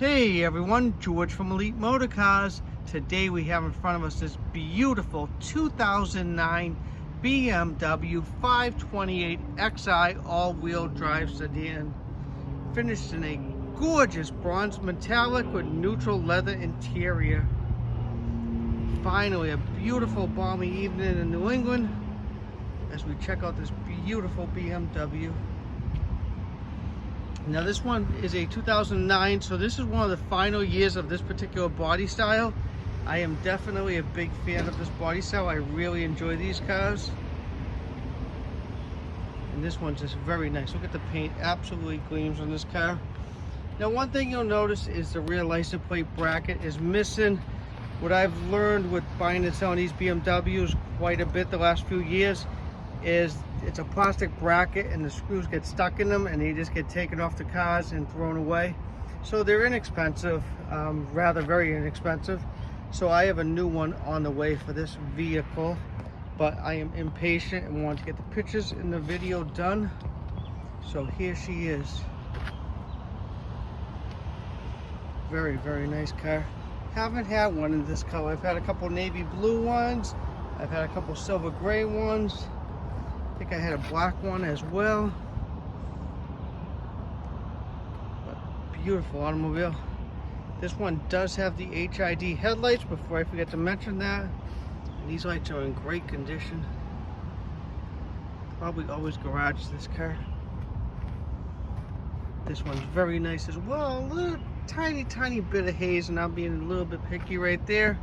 Hey everyone, George from Elite Motorcars. Today we have in front of us this beautiful 2009 BMW 528xi all-wheel drive sedan. Finished in a gorgeous bronze metallic with neutral leather interior. Finally, a beautiful balmy evening in New England as we check out this beautiful BMW. Now this one is a 2009, so this is one of the final years of this particular body style. I am definitely a big fan of this body style. I really enjoy these cars. And this one's just very nice. Look at the paint, absolutely gleams on this car. Now one thing you'll notice is the rear license plate bracket is missing. What I've learned with buying and selling these BMWs quite a bit the last few years is it's a plastic bracket and the screws get stuck in them and they just get taken off the cars and thrown away. So they're inexpensive, rather very inexpensive. So I have a new one on the way for this vehicle, but I am impatient and want to get the pictures and the video done. So here she is. Very, very nice car. Haven't had one in this color. I've had a couple navy blue ones. I've had a couple silver gray ones. I think I had a black one as well. But beautiful automobile. This one does have the HID headlights, before I forget to mention that. And these lights are in great condition. Probably always garage this car. This one's very nice as well. A little tiny bit of haze, and I'm being a little bit picky right there.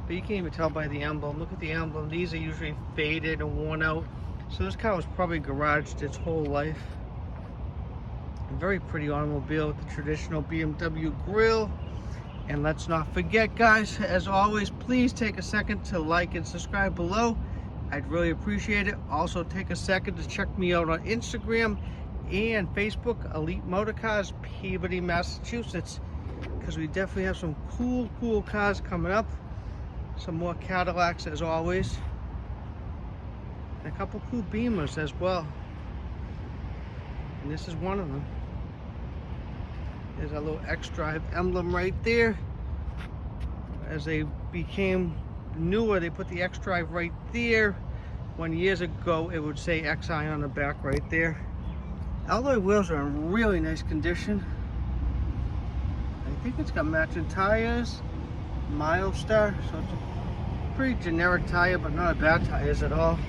But you can't even tell by the emblem. Look at the emblem. These are usually faded and worn out. So this car was probably garaged its whole life. A very pretty automobile with the traditional BMW grille. And let's not forget, guys, as always, please take a second to like and subscribe below. I'd really appreciate it. Also take a second to check me out on Instagram and Facebook, Elite Motorcars, Peabody, Massachusetts, because we definitely have some cool cars coming up. Some more Cadillacs as always. A couple cool Beamers as well, and this is one of them. There's a little XDrive emblem right there. As they became newer, they put the XDrive right there. When years ago it would say XI on the back right there. Alloy wheels are in really nice condition. I think it's got matching tires, Milestar, so it's a pretty generic tire, but not a bad tires at all.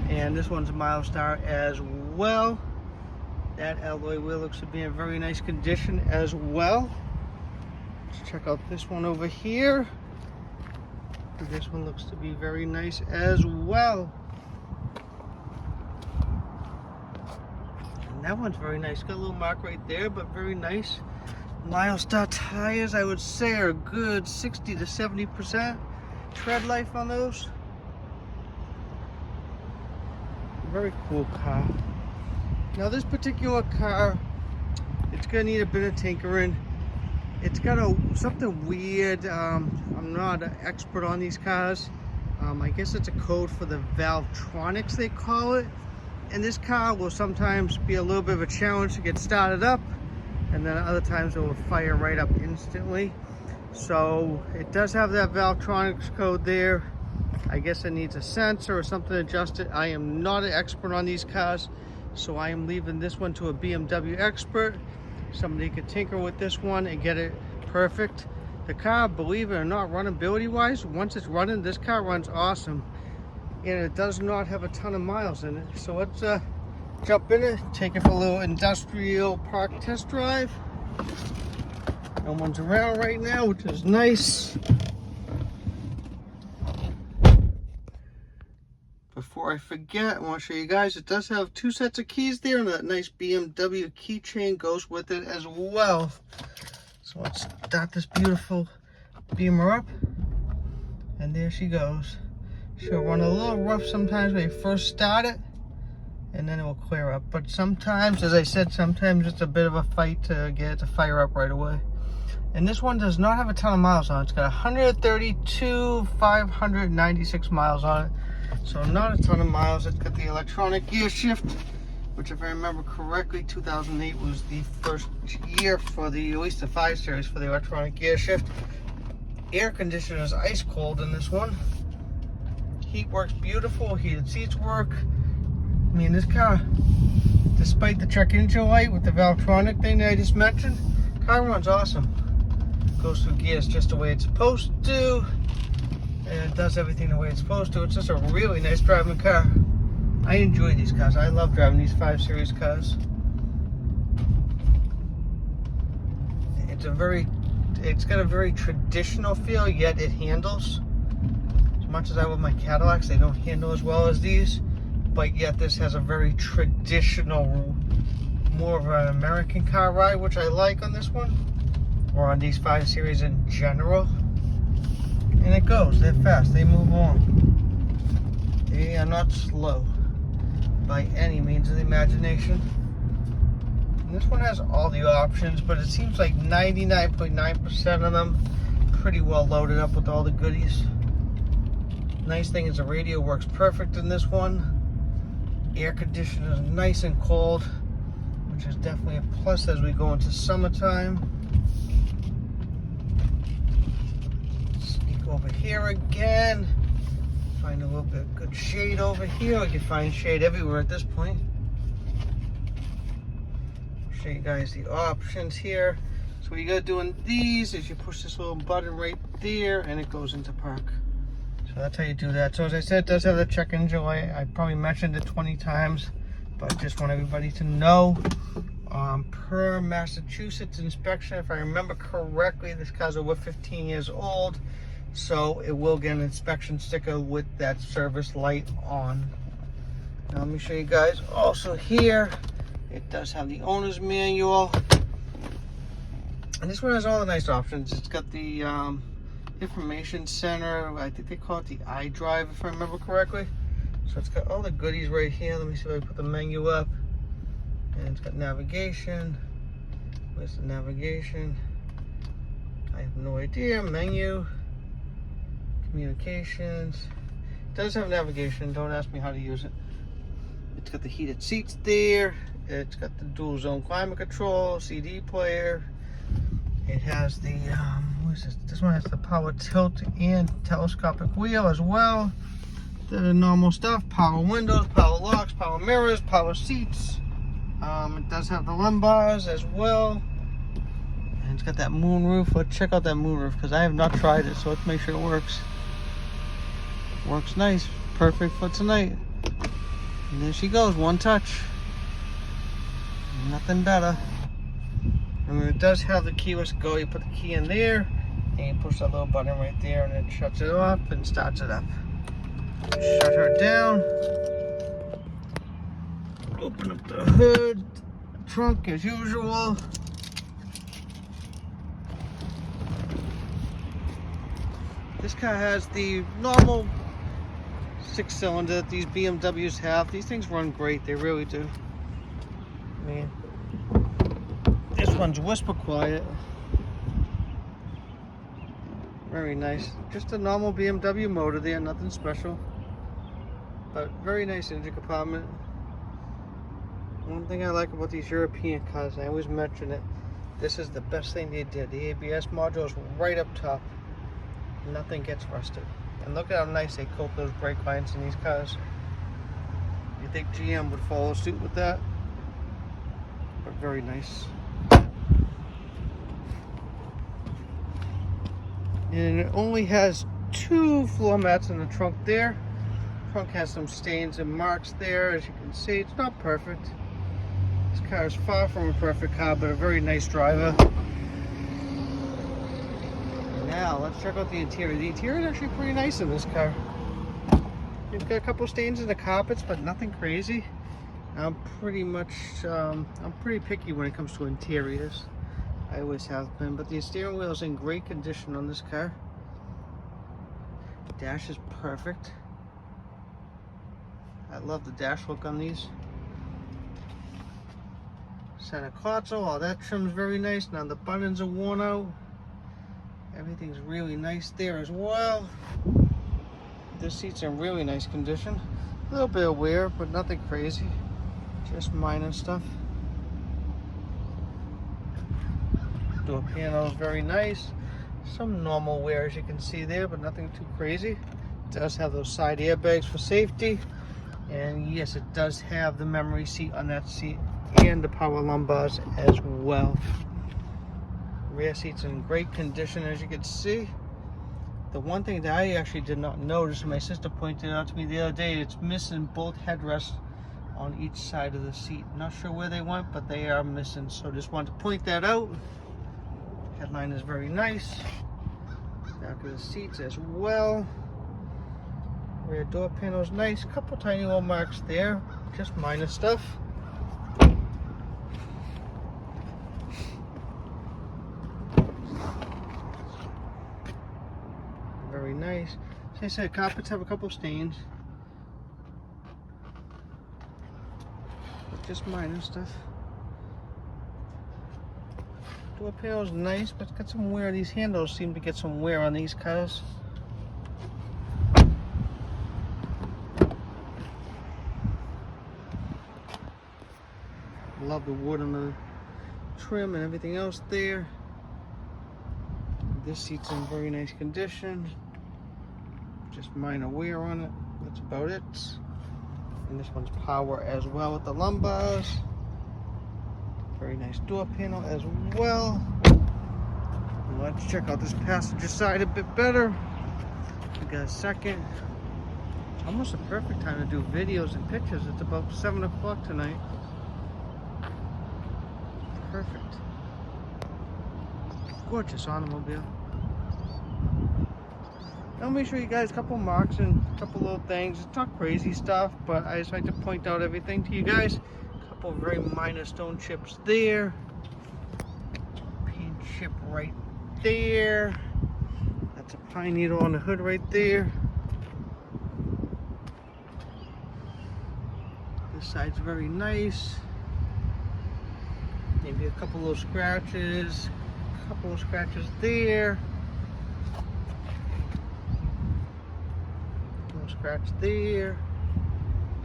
And this one's a Milestar as well. That alloy wheel looks to be in very nice condition as well. Let's check out this one over here. This one looks to be very nice as well. And that one's very nice. Got a little mark right there, but very nice. Milestar tires, I would say, are a good 60 to 70% tread life on those. Very cool car. Now this particular car, it's gonna need a bit of tinkering. It's got something weird. I'm not an expert on these cars. I guess it's a code for the Valvetronics, they call it. And this car will sometimes be a little bit of a challenge to get started up, and then other times it will fire right up instantly. So it does have that Valvetronics code there. I guess it needs a sensor or something adjusted. I am not an expert on these cars, so I am leaving this one to a BMW expert. Somebody could tinker with this one and get it perfect. The car, believe it or not, runnability wise, once it's running, this car runs awesome. And it does not have a ton of miles in it. So let's jump in it, take it for a little industrial park test drive. No one's around right now, which is nice. Before I forget, I want to show you guys, it does have 2 sets of keys there, and that nice BMW keychain goes with it as well. So let's start this beautiful Beamer up, and there she goes. She'll run a little rough sometimes when you first start it, and then it will clear up. But sometimes, as I said, sometimes it's a bit of a fight to get it to fire up right away. And this one does not have a ton of miles on it. It's got 132,596 miles on it. So not a ton of miles. It's got the electronic gear shift which if I remember correctly, 2008 was the first year for at least the 5 Series for the electronic gear shift. Air conditioner is ice cold in this one. Heat works beautiful, heated seats work. I mean, this car, despite the check engine light with the Valvetronic thing that I just mentioned, car runs awesome. Goes through gears just the way it's supposed to, and it does everything the way it's supposed to. It's just a really nice driving car. I enjoy these cars. I love driving these 5 Series cars. It's got a very traditional feel, yet it handles. As much as I love my Cadillacs, they don't handle as well as these. But yet this has a very traditional, more of an American car ride, which I like on this one, or on these 5 Series in general. And it goes, they're fast, they move on. They are not slow by any means of the imagination. And this one has all the options, but it seems like 99.9% of them pretty well loaded up with all the goodies. Nice thing is the radio works perfect in this one. Air conditioner is nice and cold, which is definitely a plus as we go into summertime. Sneak over here again. Find a little bit of good shade over here. I can find shade everywhere at this point. I'll show you guys the options here. So what you gotta do in these is you push this little button right there and it goes into park. So that's how you do that. So as I said, it does have the check engine light. I probably mentioned it 20 times, but I just want everybody to know. Per Massachusetts inspection, if I remember correctly, this car's over 15 years old, so it will get an inspection sticker with that service light on. Now let me show you guys also here. It does have the owner's manual. And this one has all the nice options. It's got the information center. I think they call it the XDrive, if I remember correctly. So it's got all the goodies right here. Let me see if I can put the menu up. And it's got navigation. Where's the navigation? I have no idea. Menu. Communications. It does have navigation. Don't ask me how to use it. It's got the heated seats there. It's got the dual zone climate control, CD player. It has the, what is this? This one has the power tilt and telescopic wheel as well. The normal stuff, power windows, power locks, power mirrors, power seats. It does have the lumbars as well. And it's got that moon roof. Let's check out that moon roof because I have not tried it, so let's make sure it works. Works nice, perfect for tonight. And there she goes, one touch. Nothing better. I mean, it does have the keyless go. You put the key in there, and you push that little button right there, and it shuts it off and starts it up. Shut her down. Open up the hood, trunk as usual. This car has the normal 6-cylinder that these BMWs have. These things run great, they really do. I mean, this one's whisper quiet. Very nice. Just a normal BMW motor there, nothing special. But very nice engine compartment. One thing I like about these European cars, I always mention it, this is the best thing they did. The ABS module is right up top. Nothing gets rusted. And look at how nice they coat those brake lines in these cars. You think GM would follow suit with that? But very nice. And it only has 2 floor mats in the trunk there. The trunk has some stains and marks there. As you can see, it's not perfect. This car is far from a perfect car, but a very nice driver. Now, let's check out the interior. The interior is actually pretty nice in this car. It's got a couple stains in the carpets, but nothing crazy. I'm pretty picky when it comes to interiors. I always have been, but the steering wheel is in great condition on this car. The dash is perfect. I love the dash look on these. Center console, all that trim's very nice. Now the buttons are worn out. Everything's really nice there as well. This seat's in really nice condition. A little bit of wear, but nothing crazy. Just minor stuff. Door panel is very nice. Some normal wear as you can see there, but nothing too crazy. It does have those side airbags for safety. And yes, it does have the memory seat on that seat and the power lumbars as well. Rear seat's in great condition as you can see. The one thing that I actually did not notice, my sister pointed out to me the other day, it's missing both headrests on each side of the seat. Not sure where they went, but they are missing. So just wanted to point that out. Headline is very nice. Back of the seats as well. Rear door panel is nice. Couple tiny little marks there. Just minor stuff. Very nice. As I said, carpets have a couple stains. But just minor stuff. Door panel is nice, but it's got some wear. These handles seem to get some wear on these cars. Love the wood on the trim and everything else there. This seat's in very nice condition. Just minor wear on it. That's about it. And this one's power as well with the lumbars. Very nice door panel as well. And let's check out this passenger side a bit better. We got a second. Almost a perfect time to do videos and pictures. It's about 7 o'clock tonight. Perfect. Gorgeous automobile. Let me show you guys a couple marks and a couple little things. It's not crazy stuff, but I just like to point out everything to you guys. A couple very minor stone chips there. Paint chip right there. That's a pine needle on the hood right there. This side's very nice. Maybe a couple little scratches. A couple of scratches there. Scratch there.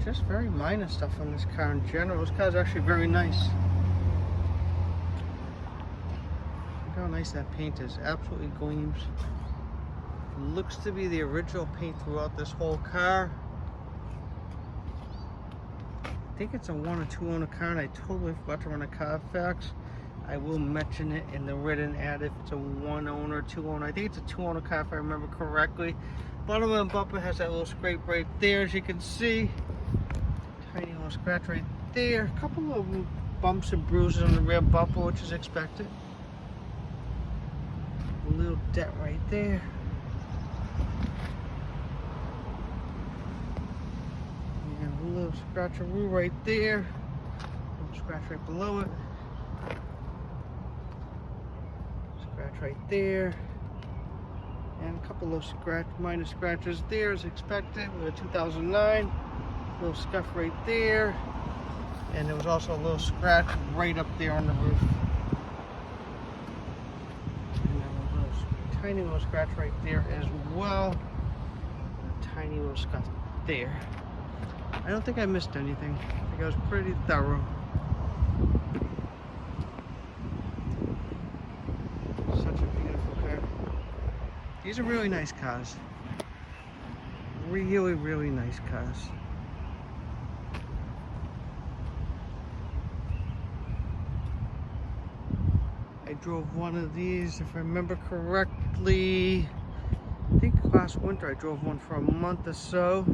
Just very minor stuff on this car in general. This car's actually very nice. Look how nice that paint is. Absolutely gleams. Looks to be the original paint throughout this whole car. I think it's a 1 or 2 owner car, and I totally forgot to run a Carfax. I will mention it in the written ad if it's a 1 owner, 2 owner. I think it's a 2 owner car if I remember correctly. Bottom of the bumper has that little scrape right there, as you can see. Tiny little scratch right there. A couple of bumps and bruises on the rear bumper, which is expected. A little dent right there. And a little scratcheroo right there. A little scratch right below it. Scratch right there. And a couple of minor scratches there as expected with a 2009. A little scuff right there. And there was also a little scratch right up there on the roof. And then a little, tiny little scratch right there as well. And a tiny little scuff there. I don't think I missed anything. I think I was pretty thorough. Such a beautiful car. These are really nice cars. Really, really nice cars. I drove one of these, if I remember correctly. I think last winter I drove one for a month or so.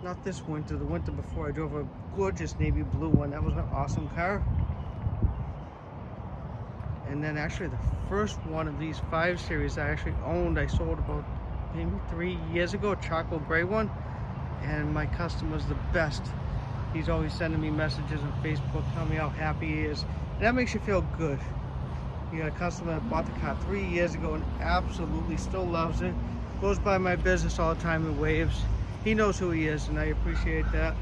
Not this winter, the winter before I drove a gorgeous navy blue one. That was an awesome car. And then actually the first one of these 5 Series I actually owned, I sold about maybe 3 years ago, a charcoal gray one. And my customer's the best. He's always sending me messages on Facebook telling me how happy he is. And that makes you feel good. You got a customer that bought the car 3 years ago and absolutely still loves it. Goes by my business all the time and waves. He knows who he is, and I appreciate that.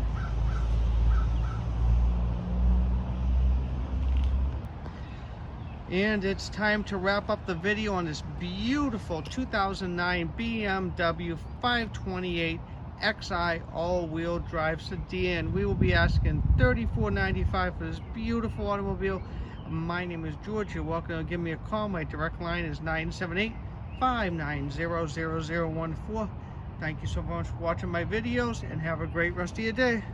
And it's time to wrap up the video on this beautiful 2009 BMW 528 XI all-wheel drive sedan. We will be asking $34.95 for this beautiful automobile. My name is George. You're welcome to give me a call. My direct line is 978-590-0014. Thank you so much for watching my videos, and have a great rest of your day.